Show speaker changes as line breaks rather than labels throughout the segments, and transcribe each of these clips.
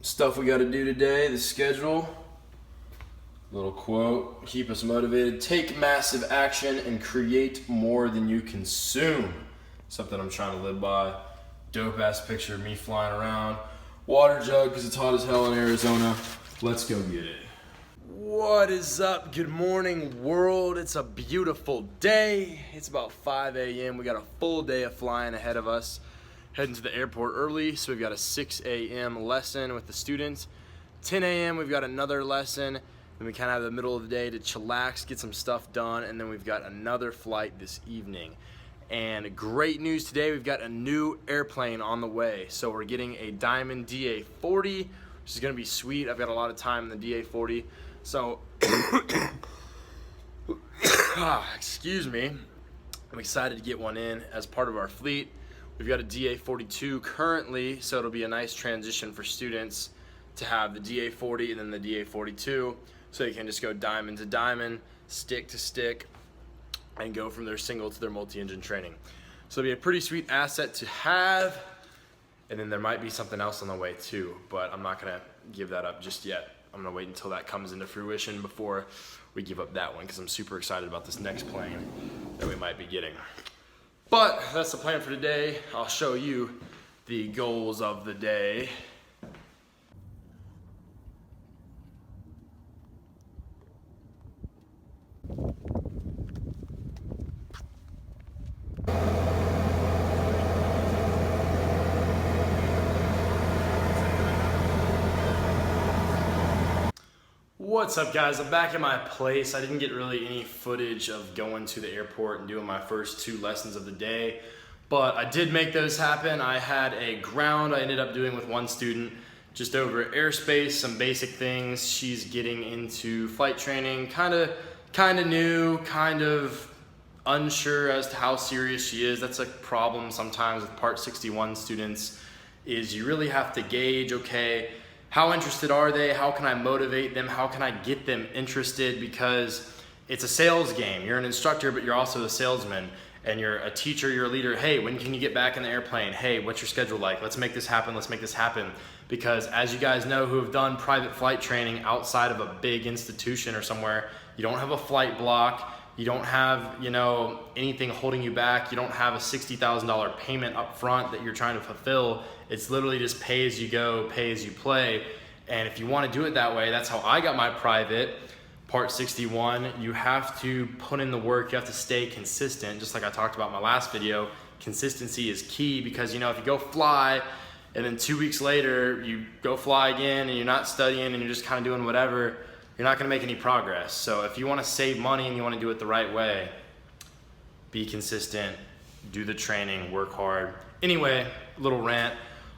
Stuff we got to do today, the schedule, little quote, keep us motivated, take massive action and create more than you consume. Something I'm trying to live by. Dope ass picture of me flying around. Water jug because it's hot as hell in Arizona. Let's go get it. What is up? Good morning, world. It's a beautiful day. It's about 5 a.m. We got a full day of flying ahead of us. Heading to the airport early, so we've got a 6 a.m. lesson with the students. 10 a.m. we've got another lesson. Then we kind of have the middle of the day to chillax, get some stuff done, and then we've got another flight this evening. And great news today, we've got a new airplane on the way. So we're getting a Diamond DA40, which is gonna be sweet. I've got a lot of time in the DA40. So, excuse me. I'm excited to get one in as part of our fleet. We've got a DA42 currently, so it'll be a nice transition for students to have the DA40 and then the DA42, so you can just go diamond to diamond, stick to stick, and go from their single to their multi-engine training. So it'll be a pretty sweet asset to have, and then there might be something else on the way too, but I'm not gonna give that up just yet. I'm gonna wait until that comes into fruition before we give up that one, because I'm super excited about this next plane that we might be getting. But that's the plan for today. I'll show you the goals of the day. What's up, guys? I'm back at my place. I didn't get really any footage of going to the airport and doing my first 2 lessons of the day, but I did make those happen. I had a ground I ended up doing with one student just over airspace, some basic things. She's getting into flight training, kind of new, kind of unsure as to how serious she is. That's a problem sometimes with Part 61 students, is you really have to gauge, okay, how interested are they? How can I motivate them? How can I get them interested? Because it's a sales game. You're an instructor, but you're also a salesman. And you're a teacher, you're a leader. Hey, when can you get back in the airplane? Hey, what's your schedule like? Let's make this happen, let's make this happen. Because as you guys know who have done private flight training outside of a big institution or somewhere, you don't have a flight block. You don't have, anything holding you back. You don't have a $60,000 payment up front that you're trying to fulfill. It's literally just pay as you go, pay as you play. And if you want to do it that way, that's how I got my private Part 61. You have to put in the work. You have to stay consistent. Just like I talked about in my last video, consistency is key, because if you go fly and then 2 weeks later you go fly again and you're not studying and you're just kind of doing whatever, you're not gonna make any progress. So if you wanna save money and you wanna do it the right way, be consistent, do the training, work hard. Anyway, little rant.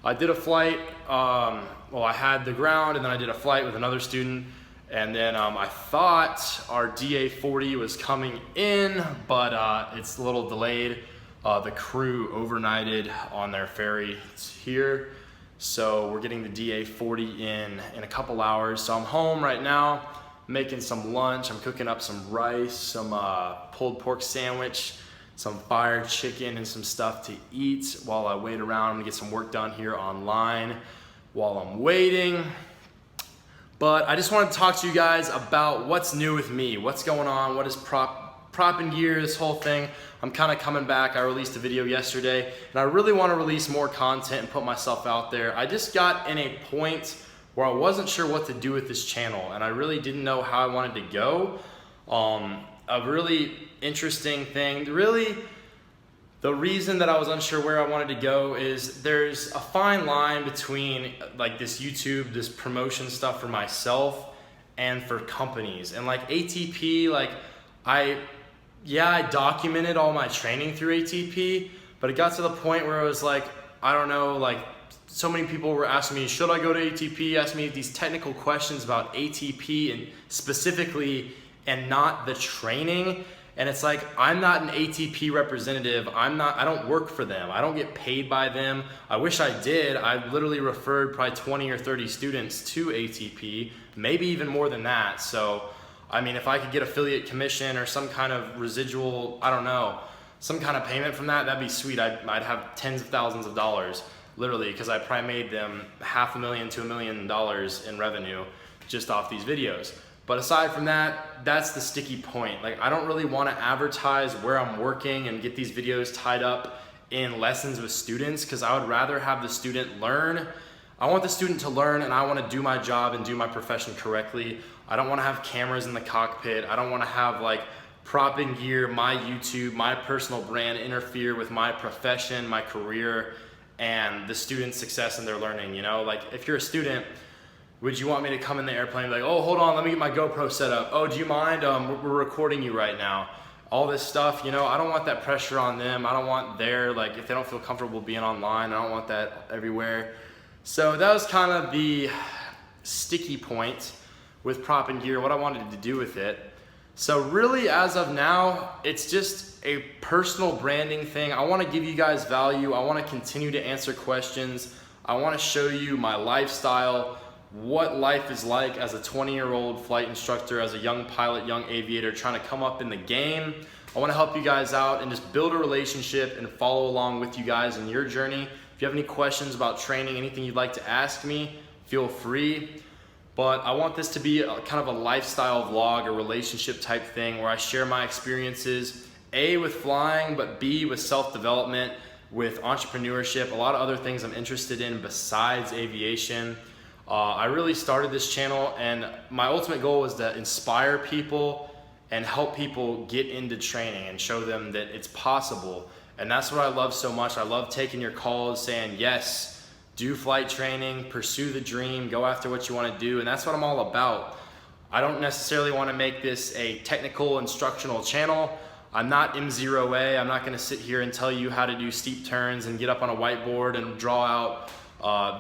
I did a flight, I had the ground and then I did a flight with another student, and then I thought our DA40 was coming in, but it's a little delayed. The crew overnighted on their ferry here. So we're getting the DA40 in a couple hours. So I'm home right now, making some lunch. I'm cooking up some rice, some pulled pork sandwich, some fried chicken, and some stuff to eat while I wait around. I'm gonna get some work done here online while I'm waiting. But I just wanted to talk to you guys about what's new with me, what's going on, what is prop and gear, this whole thing. I'm kind of coming back. I released a video yesterday, and I really want to release more content and put myself out there. I just got in a point where I wasn't sure what to do with this channel, and I really didn't know how I wanted to go. A really interesting thing, really, the reason that I was unsure where I wanted to go is there's a fine line between like this YouTube, this promotion stuff for myself and for companies. And like ATP, I documented all my training through ATP, but it got to the point where it was like, I don't know, so many people were asking me, should I go to ATP? Asking me these technical questions about ATP and specifically, and not the training. And it's like, I'm not an ATP representative. I don't work for them. I don't get paid by them. I wish I did. I literally referred probably 20 or 30 students to ATP, maybe even more than that. So, I mean, if I could get affiliate commission or some kind of residual, I don't know, some kind of payment from that, that'd be sweet. I'd have tens of thousands of dollars. literally, because I probably made them $500,000 to $1 million in revenue just off these videos. But aside from that, that's the sticky point. Like, I don't really want to advertise where I'm working and get these videos tied up in lessons with students, because I would rather have the student learn. I want the student to learn, and I want to do my job and do my profession correctly. I don't want to have cameras in the cockpit. I don't want to have like prop and gear, my YouTube, my personal brand interfere with my profession, my career, and the student's success in their learning. You know, like, if you're a student, would you want me to come in the airplane and be like, oh, hold on, let me get my GoPro set up. Oh, do you mind? We're recording you right now. All this stuff, you know, I don't want that pressure on them. I don't want their, like, if they don't feel comfortable being online, I don't want that everywhere. So that was kind of the sticky point with prop and gear, what I wanted to do with it. So really, as of now, it's just a personal branding thing. I want to give you guys value. I want to continue to answer questions. I want to show you my lifestyle, what life is like as a 20-year-old flight instructor, as a young pilot, young aviator trying to come up in the game. I want to help you guys out and just build a relationship and follow along with you guys in your journey. If you have any questions about training, anything you'd like to ask me, feel free. But I want this to be kind of a lifestyle vlog, a relationship type thing where I share my experiences, A, with flying, but B, with self-development, with entrepreneurship, a lot of other things I'm interested in besides aviation. I really started this channel, and my ultimate goal is to inspire people and help people get into training and show them that it's possible. And that's what I love so much. I love taking your calls saying, yes, do flight training, pursue the dream, go after what you want to do, and that's what I'm all about. I don't necessarily want to make this a technical instructional channel. I'm not M0A. I'm not going to sit here and tell you how to do steep turns and get up on a whiteboard and draw out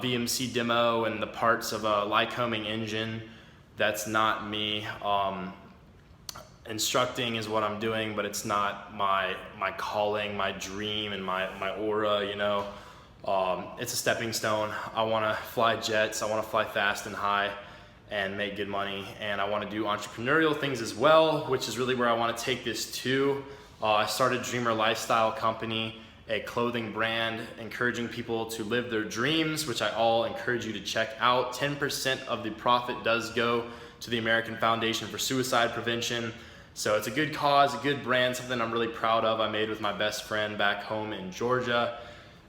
VMC demo and the parts of a Lycoming engine. That's not me. Instructing is what I'm doing, but it's not my calling, my dream, and my aura, you know. It's a stepping stone. I want to fly jets. I want to fly fast and high and make good money. And I want to do entrepreneurial things as well, which is really where I want to take this to. I started Dreamer Lifestyle Company, a clothing brand encouraging people to live their dreams, which I all encourage you to check out. 10% of the profit does go to the American Foundation for Suicide Prevention. So it's a good cause, a good brand, something I'm really proud of. I made with my best friend back home in Georgia.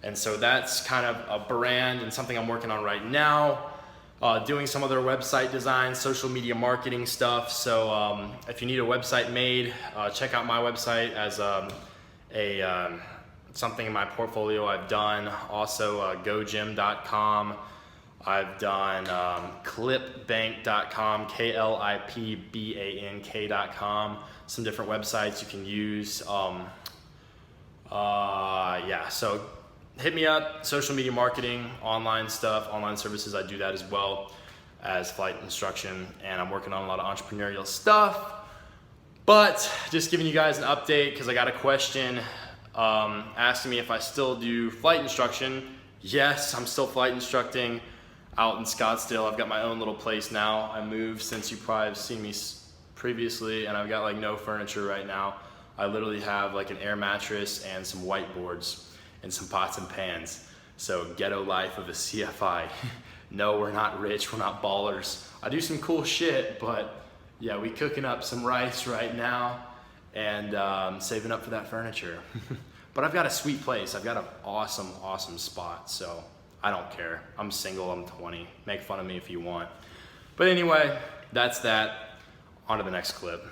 And so that's kind of a brand and something I'm working on right now. Doing some other website design, social media marketing stuff. So if you need a website made, check out my website as something in my portfolio I've done. Also gogym.com. I've done clipbank.com, KLIPBANK.com. Some different websites you can use. Yeah, so hit me up, social media marketing, online stuff, online services. I do that as well as flight instruction, and I'm working on a lot of entrepreneurial stuff. But just giving you guys an update because I got a question asking me if I still do flight instruction. Yes, I'm still flight instructing out in Scottsdale. I've got my own little place now. I moved since you probably have seen me previously, and I've got like no furniture right now. I literally have like an air mattress and some whiteboards and some pots and pans. So ghetto life of a CFI. No, we're not rich, we're not ballers. I do some cool shit, but yeah, we cooking up some rice right now and saving up for that furniture. But I've got a sweet place. I've got an awesome, awesome spot. So I don't care. I'm single, I'm 20. Make fun of me if you want. But anyway, that's that. On to the next clip.